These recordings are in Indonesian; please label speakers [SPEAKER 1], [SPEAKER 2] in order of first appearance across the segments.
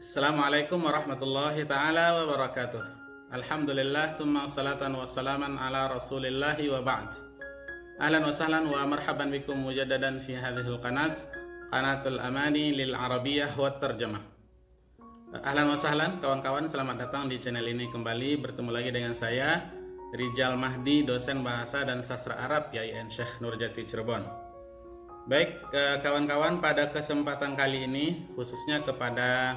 [SPEAKER 1] Assalamualaikum warahmatullahi ta'ala wabarakatuh. Alhamdulillah, thumma salatan wa salaman ala rasulillahi wa ba'd. Ahlan wa sahlan wa marhaban bikum mujadadan fi hadhil qanatul amani lil arabiyyah wa tarjamah. Ahlan wa sahlan kawan-kawan, selamat datang di channel ini kembali. Bertemu lagi dengan saya Rijal Mahdi, dosen bahasa dan sastra Arab YIN Syekh Nurjati Cirebon. Baik kawan-kawan, pada kesempatan kali ini khususnya kepada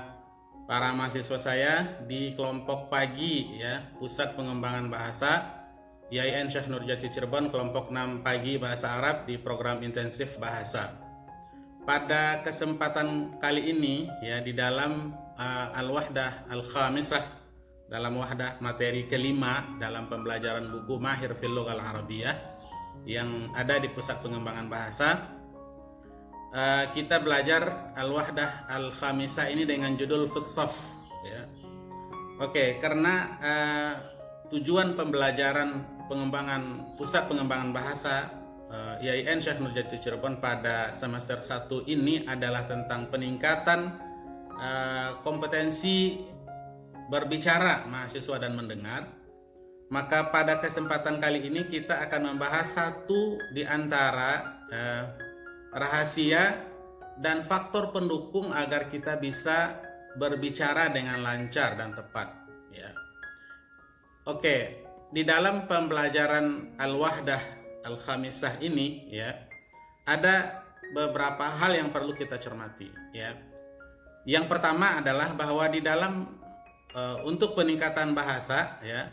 [SPEAKER 1] para mahasiswa saya di kelompok pagi ya, Pusat Pengembangan Bahasa YIN Syekh Nurjati Cirebon, kelompok 6 pagi bahasa Arab di program intensif bahasa. Pada kesempatan kali ini ya, di dalam Al-Wahdah Al-Khamisah, dalam wahdah materi kelima dalam pembelajaran buku Mahir fil Lughal Arabiyyah yang ada di Pusat Pengembangan Bahasa, kita belajar Al-Wahdah Al-Khamisah ini dengan judul Fussaf ya. Oke, karena tujuan pembelajaran pengembangan Pusat Pengembangan Bahasa YIN Syekh Nurjati Cirebon pada semester 1 ini adalah tentang peningkatan kompetensi berbicara mahasiswa dan mendengar, maka pada kesempatan kali ini kita akan membahas satu di antara rahasia dan faktor pendukung agar kita bisa berbicara dengan lancar dan tepat ya. Oke, di dalam pembelajaran Al-Wahdah Al-Khamisah ini ya, ada beberapa hal yang perlu kita cermati ya. Yang pertama adalah bahwa di dalam untuk peningkatan bahasa ya,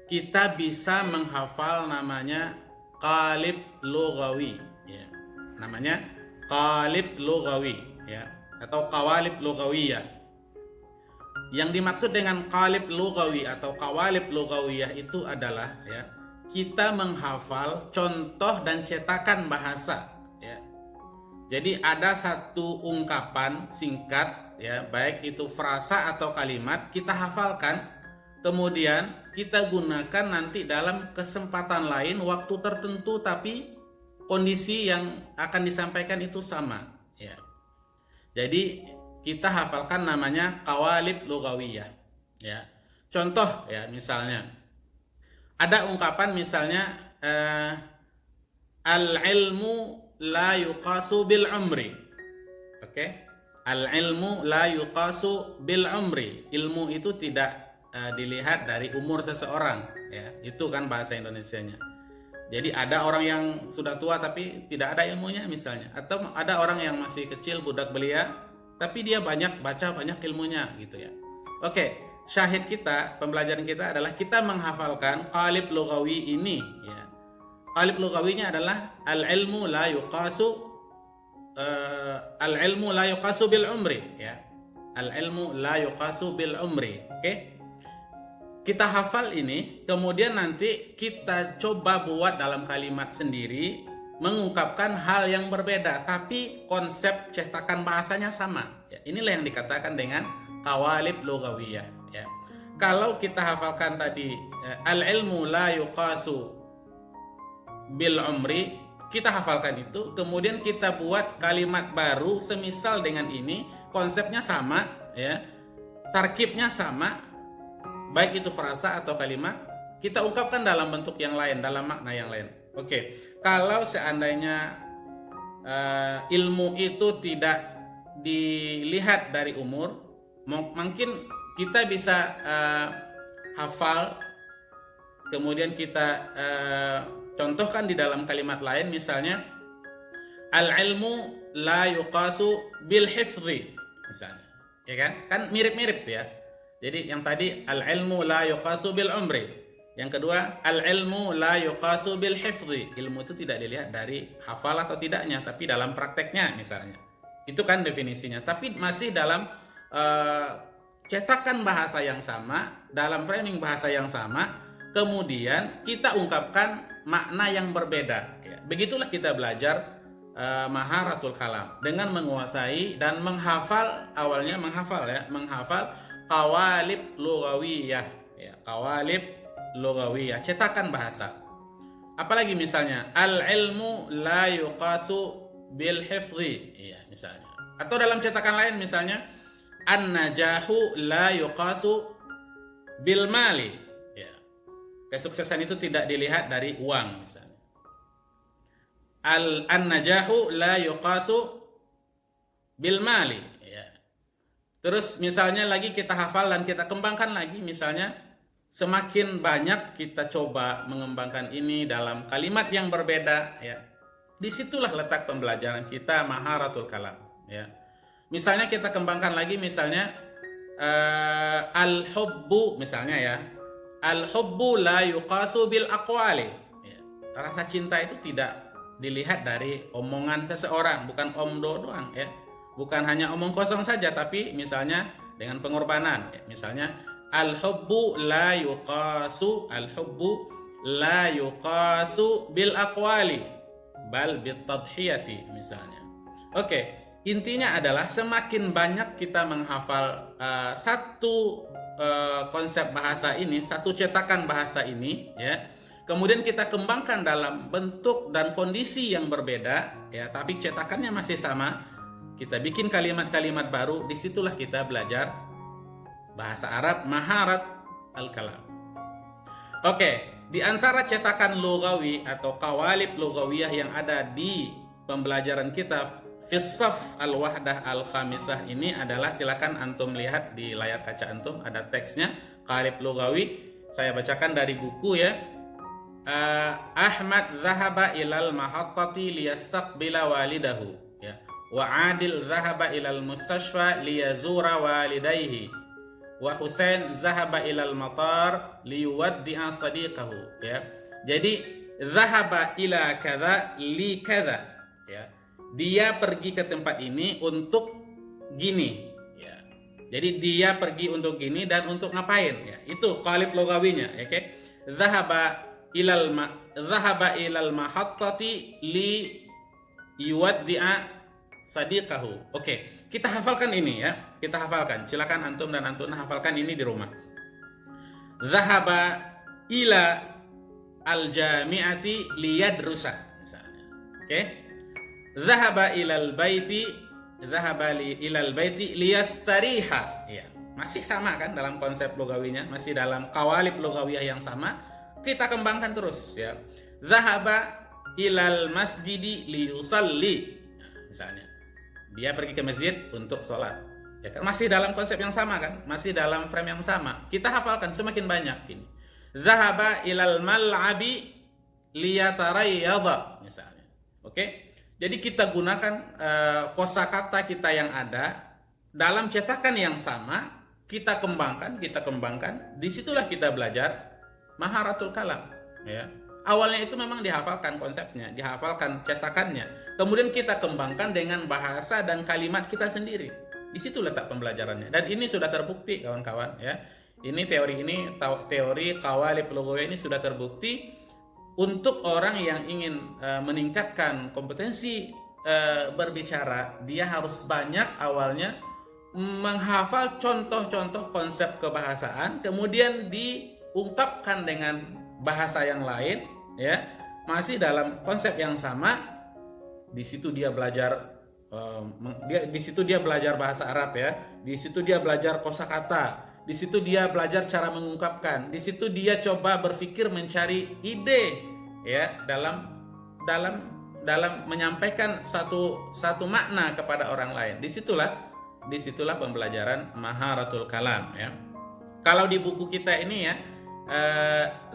[SPEAKER 1] kita bisa menghafal namanya qalib lughawi ya. Namanya qalib lughawi ya, atau qawalib lughawiyah. Yang dimaksud dengan qalib lughawi atau qawalib lughawiyah itu adalah ya, kita menghafal contoh dan cetakan bahasa ya. Jadi ada satu ungkapan singkat ya, baik itu frasa atau kalimat, kita hafalkan, kemudian kita gunakan nanti dalam kesempatan lain, waktu tertentu, tapi kondisi yang akan disampaikan itu sama ya. Jadi kita hafalkan namanya qawalib lughawiyah ya. Contoh ya, misalnya ada ungkapan misalnya al-ilmu la yuqasu bil umri. Oke? Al-ilmu la yuqasu bil umri. Ilmu itu tidak dilihat dari umur seseorang ya. Itu kan bahasa Indonesianya. Jadi ada orang yang sudah tua tapi tidak ada ilmunya misalnya, atau ada orang yang masih kecil, budak belia, tapi dia banyak baca, banyak ilmunya gitu ya. Oke, syahid kita, pembelajaran kita adalah kita menghafalkan qalib lughawi ini ya. Qalib lughawinya adalah al-ilmu la yuqasu bil umri ya. Al-ilmu la yuqasu bil umri. Oke? Kita hafal ini, kemudian nanti kita coba buat dalam kalimat sendiri, mengungkapkan hal yang berbeda, tapi konsep cetakan bahasanya sama. Ya, inilah yang dikatakan dengan qawalib lughawiyah. Ya. Kalau kita hafalkan tadi al-ilmu la yuqasu bil umri, kita hafalkan itu, kemudian kita buat kalimat baru semisal dengan ini, konsepnya sama, ya, tarkibnya sama, baik itu frasa atau kalimat, kita ungkapkan dalam bentuk yang lain, dalam makna yang lain. Oke, kalau seandainya ilmu itu tidak dilihat dari umur, mungkin kita bisa hafal, kemudian kita contohkan di dalam kalimat lain, misalnya al-ilmu la yuqasu bil hifdhi misalnya, ya kan? Kan mirip-mirip ya. Jadi yang tadi al-ilmu la yuqasu bil umri, yang kedua al-ilmu la yuqasu bil hifdhi. Ilmu itu tidak dilihat dari hafal atau tidaknya, tapi dalam prakteknya misalnya. Itu kan definisinya, tapi masih dalam cetakan bahasa yang sama, dalam framing bahasa yang sama, kemudian kita ungkapkan makna yang berbeda ya. Begitulah kita belajar maharatul kalam dengan menguasai dan menghafal, awalnya menghafal qawalib lughawiyah ya, qawalib lughawiyah, cetakan bahasa. Apalagi misalnya al-ilmu la yuqasu bil hifdhi ya, misalnya. Atau dalam cetakan lain misalnya an-najahu la yuqasu bil mali. Ya. Kesuksesan itu tidak dilihat dari uang misalnya. An-najahu la yuqasu bil mali. Ya. Terus misalnya lagi kita hafal dan kita kembangkan lagi, misalnya semakin banyak kita coba mengembangkan ini dalam kalimat yang berbeda, ya. Disitulah letak pembelajaran kita maharatul kalam, ya. Misalnya kita kembangkan lagi, misalnya al-hubbu misalnya, ya. Al-hubbu la yuqasu bil aqwali. Ya. Rasa cinta itu tidak dilihat dari omongan seseorang, bukan omdo doang, ya. Bukan hanya omong kosong saja, tapi misalnya dengan pengorbanan, ya. Misalnya al-hubbu la yuqasu bil aqwali bal bit tadhiyati misalnya. Oke, intinya adalah semakin banyak kita menghafal satu konsep bahasa ini, satu cetakan bahasa ini, ya. Kemudian kita kembangkan dalam bentuk dan kondisi yang berbeda, ya, tapi cetakannya masih sama. Kita bikin kalimat-kalimat baru, disitulah kita belajar bahasa Arab maharat al-kalam. Oke, di antara cetakan lugawi atau qawalib lugawiyah yang ada di pembelajaran kita Fissaf al-Wahdah al-Khamisah ini adalah, silakan antum lihat di layar kaca antum, ada teksnya, qawalib lugawi. Saya bacakan dari buku, ya. Ahmad zahaba ilal mahattati liyastaqbila walidahu, ya. Wa Adil zahaba ilal mustashfa liyazura walidayhi. Wa Husain zahaba ilal matar liyuwaddi'a sadiqahu, ya. Jadi zahaba ila kadza li kadza, ya. Dia pergi ke tempat ini untuk gini, ya. Jadi dia pergi untuk gini dan untuk ngapain, ya. Itu qalib lugawinya, ya, oke. Zahaba ilal mahattati li yuwaddi'a sadiqahu. Oke, kita hafalkan ini, ya. Kita hafalkan. Silakan antum dan antuna hafalkan ini di rumah. Zahaba ila al-jami'ati liyadrusa misalnya. Oke. Zahaba ilal baiti liyastariha. Ya, masih sama kan dalam konsep lugawinya, masih dalam qawalib lugawiyah yang sama. Kita kembangkan terus, ya. Zahaba ilal masjidi liyusalli. Nah, misalnya dia pergi ke masjid untuk sholat, ya kan? Masih dalam konsep yang sama kan, masih dalam frame yang sama. Kita hafalkan semakin banyak ini. Zahaba ilal mal'abi liyatarayyadha misalnya. Oke, jadi kita gunakan kosakata kita yang ada dalam cetakan yang sama, kita kembangkan. Disitulah kita belajar maharatul kalam, ya. Awalnya itu memang dihafalkan konsepnya, dihafalkan cetakannya. Kemudian kita kembangkan dengan bahasa dan kalimat kita sendiri. Di situ letak pembelajarannya. Dan ini sudah terbukti, kawan-kawan, ya. Teori qawalib lughawiyah ini sudah terbukti untuk orang yang ingin meningkatkan kompetensi berbicara. Dia harus banyak awalnya menghafal contoh-contoh konsep kebahasaan, kemudian diungkapkan dengan bahasa yang lain, ya, masih dalam konsep yang sama. Di situ dia belajar di situ dia belajar bahasa Arab, ya. Di situ dia belajar kosakata, di situ dia belajar cara mengungkapkan, di situ dia coba berpikir mencari ide, ya, dalam menyampaikan satu makna kepada orang lain. Disitulah pembelajaran maharatul kalam, ya. Kalau di buku kita ini, ya,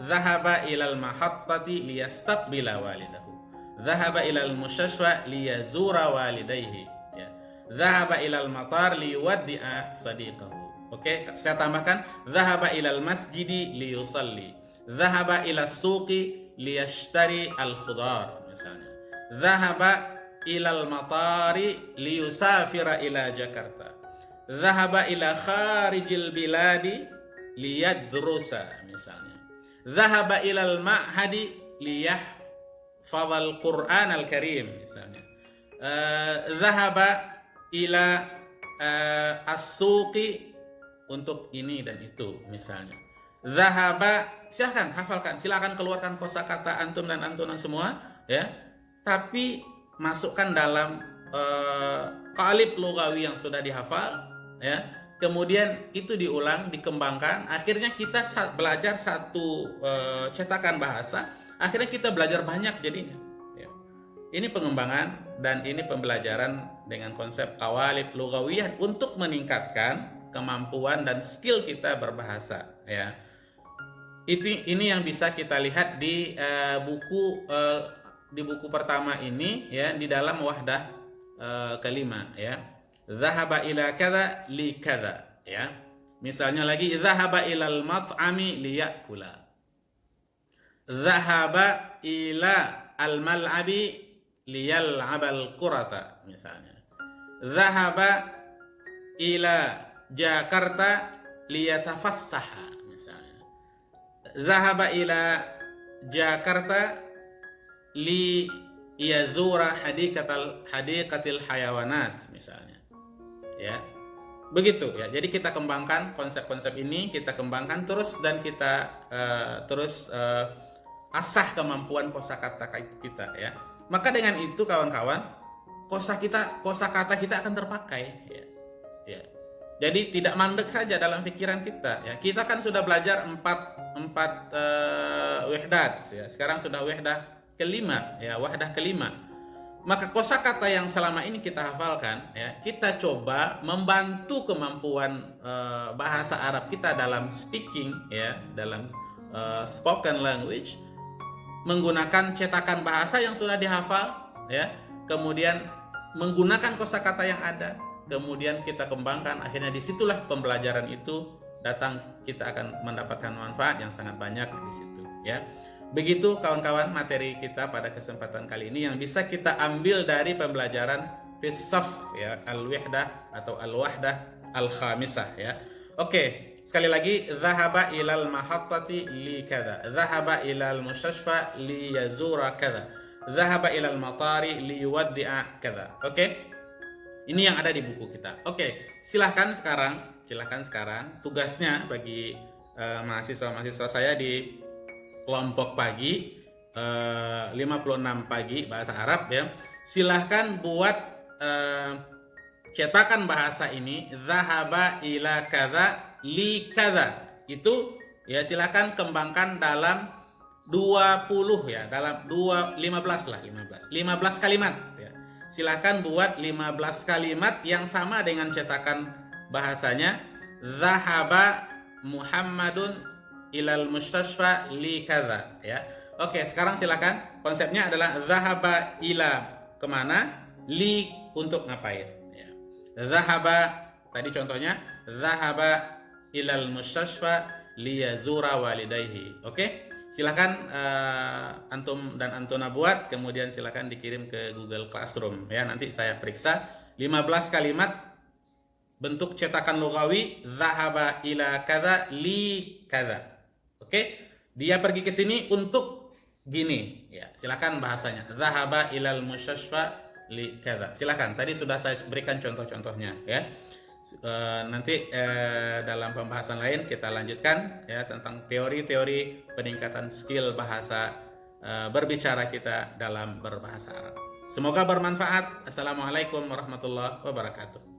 [SPEAKER 1] zahaba ilal mahattati liyastaqbila walidahu, zahaba ilal mustashfa liyazura walidayhi, ya. Zahaba ilal matar liyuwaddi'a sadiqahu. Oke, saya tambahkan, zahaba ilal masjidi liyusalli, zahaba ilas suqi liyashtari al-khudar misalnya, zahaba ilal matari liyusafira ila Jakarta, zahaba ila kharijil biladi liyadrusa misalnya, zahaba ilal ma'hadi liyahfazal Qur'an al-Karim misalnya, zahaba ila as-suqi untuk ini dan itu misalnya. Zahaba, silakan hafalkan, silakan keluarkan kosakata antum dan antunan semua, ya. Tapi masukkan dalam qalib lugawi yang sudah dihafal, ya. kemudian itu diulang, dikembangkan, akhirnya kita belajar satu cetakan bahasa, akhirnya kita belajar banyak jadinya. Ya. Ini pengembangan dan ini pembelajaran dengan konsep qawalib lughawiyah untuk meningkatkan kemampuan dan skill kita berbahasa. Ya. Ini yang bisa kita lihat di buku pertama ini, ya, di dalam wahdah kelima, ya. Zahaba ila kadza li kadza, ya. Misalnya lagi zahaba ilal mat'ami liyakula. Zahaba ila al mal'abi liyal'abal qurata, misalnya. Zahaba ila Jakarta liyatafassaha, zahaba ila Jakarta li yazura hadikatil hayawanat, misalnya. Ya. Begitu, ya. Jadi kita kembangkan konsep-konsep ini, kita kembangkan terus dan kita asah kemampuan kosakata kita, ya. Maka dengan itu kawan-kawan, kosakata kita akan terpakai, ya. Ya. Jadi tidak mandek saja dalam pikiran kita, ya. Kita kan sudah belajar empat wahdat, ya. Sekarang sudah wahdah kelima, ya, wahdah kelima. Maka kosakata yang selama ini kita hafalkan, ya, kita coba membantu kemampuan bahasa Arab kita dalam speaking, ya, dalam spoken language, menggunakan cetakan bahasa yang sudah dihafal, ya. Kemudian menggunakan kosakata yang ada. Kemudian kita kembangkan, akhirnya disitulah pembelajaran itu datang, kita akan mendapatkan manfaat yang sangat banyak di situ, ya. Begitu kawan-kawan materi kita pada kesempatan kali ini yang bisa kita ambil dari pembelajaran fisaf, ya, al-wahdah atau al-wahdah al-khamisah, ya. Oke, sekali lagi, zahaba ilal mahattati li kadza, zahaba ilal mustashfa li yazura kadza, zahaba ilal matari li yuwaddi'a kadza. Oke? Ini yang ada di buku kita. Oke, silahkan sekarang tugasnya bagi mahasiswa-mahasiswa saya di kelompok pagi 56 pagi bahasa Arab, ya. Silahkan buat cetakan bahasa ini, zahaba ila kadza li kadza. Itu, ya, silahkan kembangkan dalam 20, ya, dalam 15 kalimat, ya. Silahkan buat 15 kalimat yang sama dengan cetakan bahasanya, zahaba Muhammadun ilal mustashfa li kadza, ya. Oke, sekarang silakan. Konsepnya adalah zahaba ila kemana, li untuk ngapain, ya. Zahaba tadi contohnya, zahaba ilal mustashfa li yazura walidayhi. Oke, silakan antum dan antuna buat, kemudian silakan dikirim ke Google Classroom, ya. Nanti saya periksa 15 kalimat bentuk cetakan lugawi, zahaba ila kadza li kadza. Oke, dia pergi ke sini untuk gini, ya. Silakan bahasanya, zahaba ilal mustashfa li kadza. Silakan. Tadi sudah saya berikan contoh-contohnya, ya. Nanti dalam pembahasan lain kita lanjutkan, ya, tentang teori-teori peningkatan skill bahasa berbicara kita dalam berbahasa Arab. Semoga bermanfaat. Assalamualaikum warahmatullahi wabarakatuh.